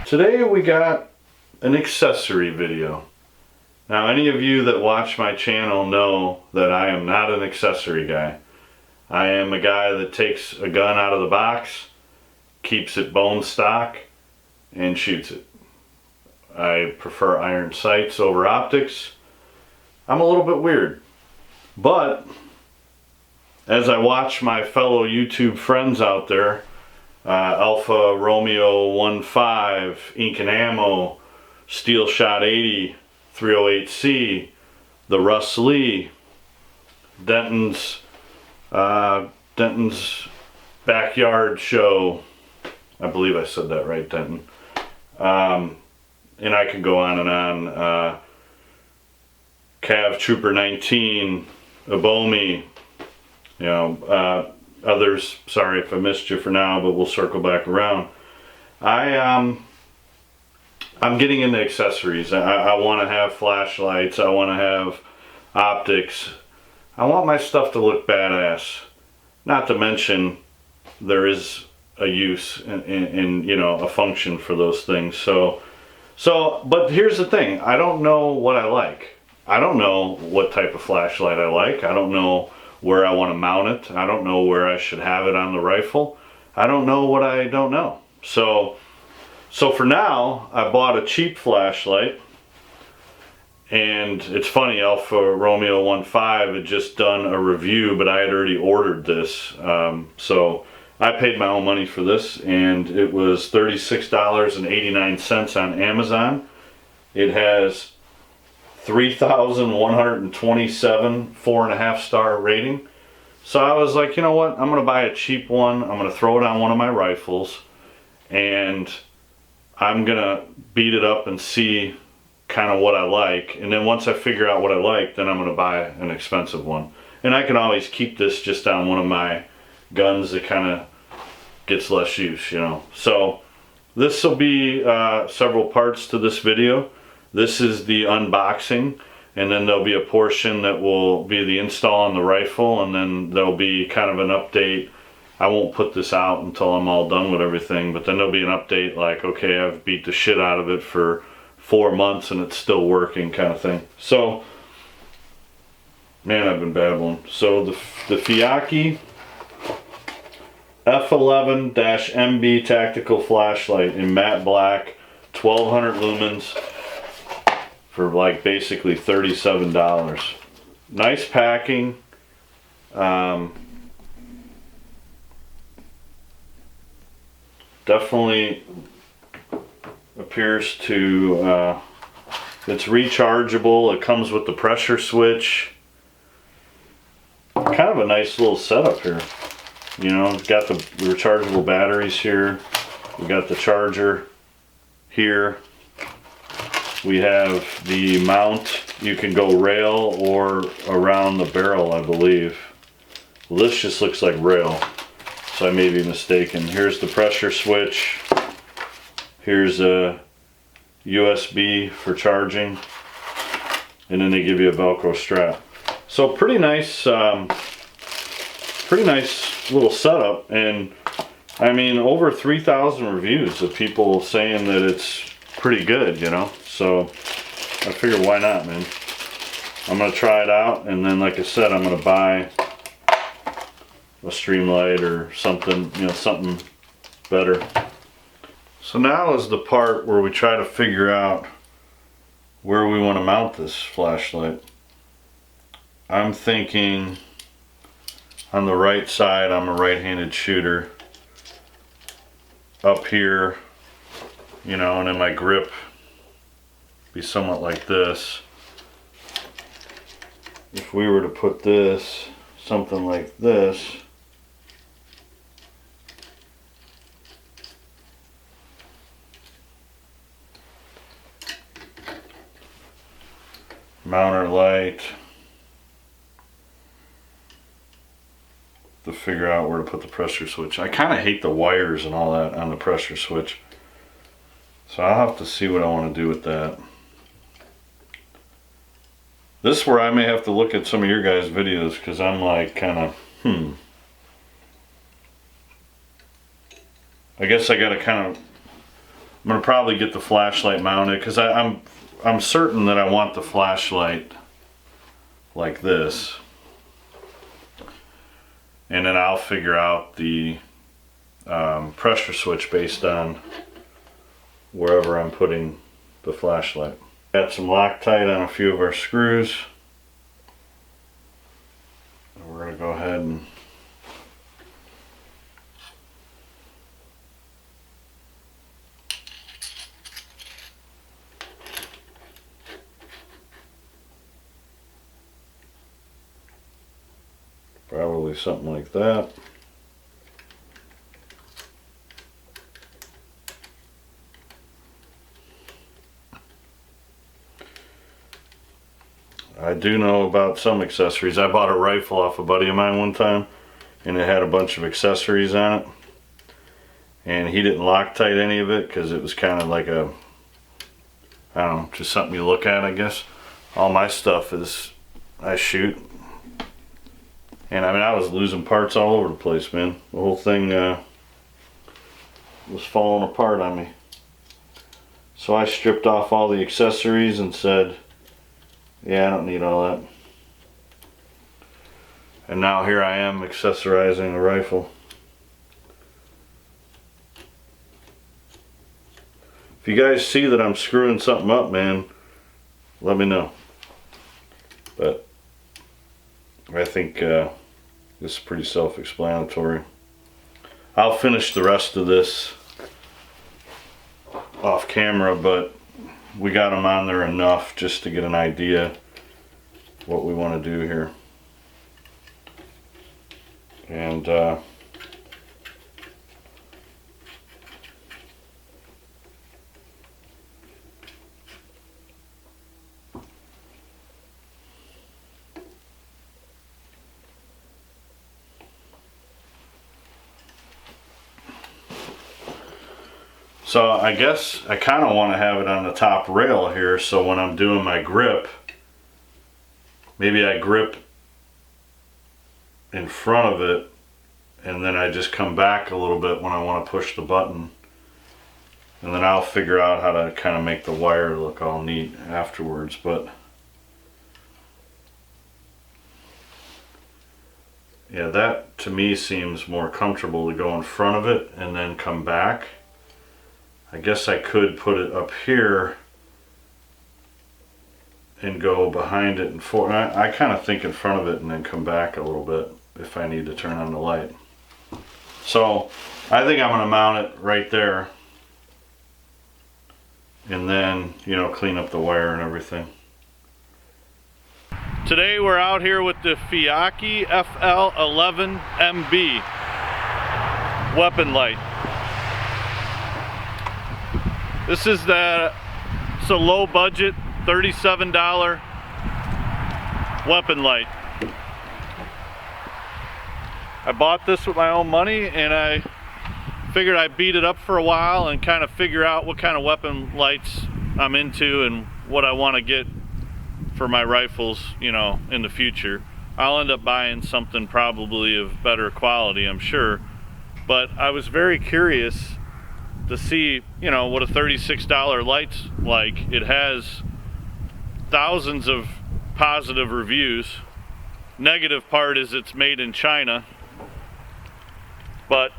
Today we got an accessory video. Now any of you that watch my channel know that I am not an accessory guy. I am a guy that takes a gun out of the box, keeps it bone stock, and shoots it. I prefer iron sights over optics. I'm a little bit weird. But as I watch my fellow YouTube friends out there, Alpha Romeo 15, Ink and Ammo, Steel Shot 80, 308C, the Russ Lee, Denton's Backyard Show. I believe I said that right, Denton. And I could go on and on. Cav Trooper 19, Abomi, you know, others, sorry if I missed you for now, but we'll circle back around. I'm getting into accessories. I want to have flashlights. I want to have optics. I want my stuff to look badass. Not to mention there is a use and you know, a function for those things. But here's the thing. I don't know what I like. I don't know what type of flashlight I like. I don't know where I want to mount it. I don't know where I should have it on the rifle. I don't know what I don't know. So for now, I bought a cheap flashlight. And it's funny, Alpha Romeo 15 had just done a review, but I had already ordered this. So I paid my own money for this, and it was $36.89 on Amazon. It has 3,127 4.5 star rating. So I was like, you know what, I'm gonna buy a cheap one. I'm gonna throw it on one of my rifles, and I'm gonna beat it up and see kind of what I like. And then once I figure out what I like, then I'm gonna buy an expensive one. And I can always keep this just on one of my guns that kind of gets less use, you know. So this will be several parts to this video. This is the unboxing, and then there'll be a portion that will be the install on the rifle, and then there'll be kind of an update. I won't put this out until I'm all done with everything, but then there'll be an update like, okay, I've beat the shit out of it for 4 months and it's still working, kind of thing. So, man, I've been babbling. So the Feyachi FL-11 MB Tactical flashlight in matte black, 1200 lumens, for like basically $37. Nice packing. Definitely appears to, it's rechargeable. It comes with the pressure switch. Kind of a nice little setup here. You know, it's got the rechargeable batteries here. We got the charger here. We have the mount. You can go rail or around the barrel, I believe. Well, this just looks like rail, so I may be mistaken. Here's the pressure switch. Here's a USB for charging. And then they give you a Velcro strap. So pretty nice little setup. And I mean, over 3,000 reviews of people saying that it's pretty good, you know. So I figure, why not, man? I'm gonna try it out, and then like I said, I'm gonna buy a Streamlight or something, you know, something better. So now is the part where we try to figure out where we want to mount this flashlight. I'm thinking on the right side. I'm a right-handed shooter. Up here, you know, and then my grip be somewhat like this. If we were to put this something like this, mount our light, to figure out where to put the pressure switch. I kind of hate the wires and all that on the pressure switch, so I'll have to see what I want to do with that. This is where I may have to look at some of your guys' videos, because I'm like kind of, I guess I got to kind of I'm gonna probably get the flashlight mounted because I'm certain that I want the flashlight like this, and then I'll figure out the pressure switch based on wherever I'm putting the flashlight. Got some Loctite on a few of our screws. We're going to go ahead and probably something like that. I do know about some accessories. I bought a rifle off a buddy of mine one time, and it had a bunch of accessories on it, and he didn't Loctite any of it because it was kind of like a, I don't know, just something you look at, I guess. All my stuff is, I shoot, and I mean, I was losing parts all over the place, man. The whole thing was falling apart on me. So I stripped off all the accessories and said, yeah, I don't need all that. And now here I am accessorizing a rifle. If you guys see that I'm screwing something up, man, let me know. But I think this is pretty self-explanatory. I'll finish the rest of this off camera, but we got them on there enough just to get an idea what we want to do here. And so I guess I kind of want to have it on the top rail here, so when I'm doing my grip, maybe I grip in front of it and then I just come back a little bit when I want to push the button, and then I'll figure out how to kind of make the wire look all neat afterwards. But yeah, that to me seems more comfortable to go in front of it and then come back. I guess I could put it up here and go behind it and forward. I kind of think in front of it and then come back a little bit if I need to turn on the light. So I think I'm going to mount it right there and then, you know, clean up the wire and everything. Today we're out here with the Feyachi FL-11 MB weapon light. This is it's a low budget $37 weapon light. I bought this with my own money, and I figured I'd beat it up for a while and kind of figure out what kind of weapon lights I'm into and what I want to get for my rifles, you know, in the future. I'll end up buying something probably of better quality, I'm sure, but I was very curious to see, you know, what a $36 light's like. It has thousands of positive reviews. Negative part is it's made in China, but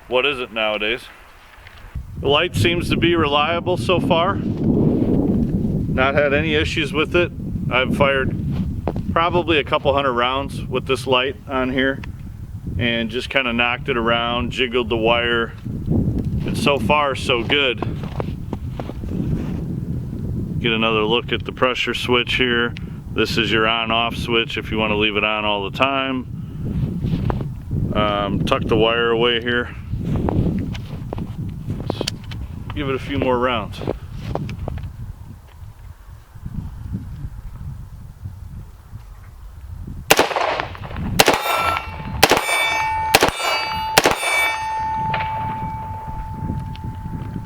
what is it nowadays? The light seems to be reliable so far. Not had any issues with it. I've fired probably a couple hundred rounds with this light on here and just kind of knocked it around, jiggled the wire, and so far so good. Get another look at the pressure switch here. This is your on-off switch if you want to leave it on all the time. Tuck the wire away here. Let's give it a few more rounds.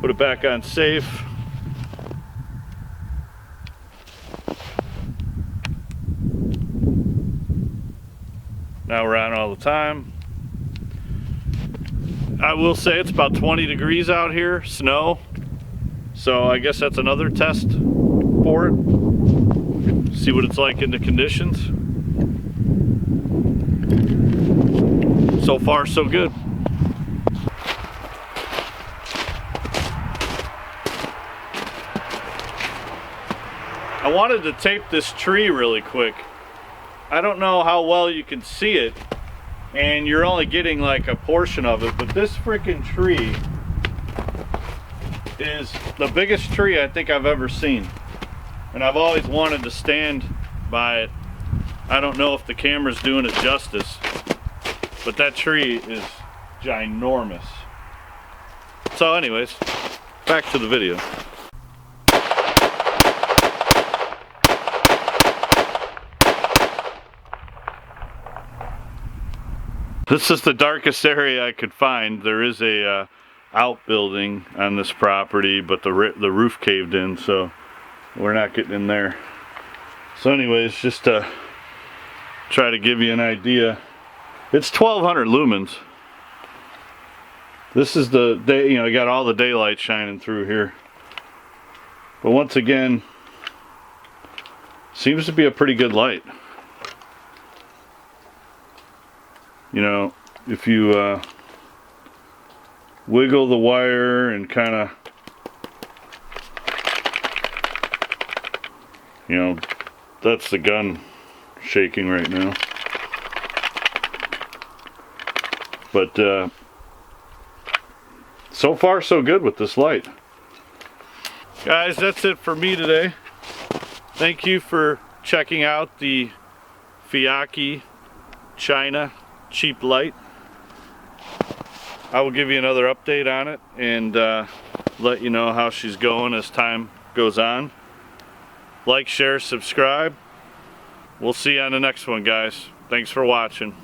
Put it back on safe. Now we're on all the time. I will say it's about 20 degrees out here, snow. So I guess that's another test for it. See what it's like in the conditions. So far, so good. I wanted to tape this tree really quick. I don't know how well you can see it, and you're only getting like a portion of it, but this freaking tree is the biggest tree I think I've ever seen. And I've always wanted to stand by it. I don't know if the camera's doing it justice, but that tree is ginormous. So anyways, back to the video. This is the darkest area I could find. There is a outbuilding on this property, but the roof caved in, so we're not getting in there. So anyways, just to try to give you an idea, it's 1200 lumens. This is the day, you know, you got all the daylight shining through here. But once again, seems to be a pretty good light. You know, if you wiggle the wire and kind of, you know, that's the gun shaking right now. But so far so good with this light. Guys, that's it for me today. Thank you for checking out the Feyachi China cheap light. I will give you another update on it and let you know how she's going as time goes on. Like, share, subscribe. We'll see you on the next one, guys. Thanks for watching.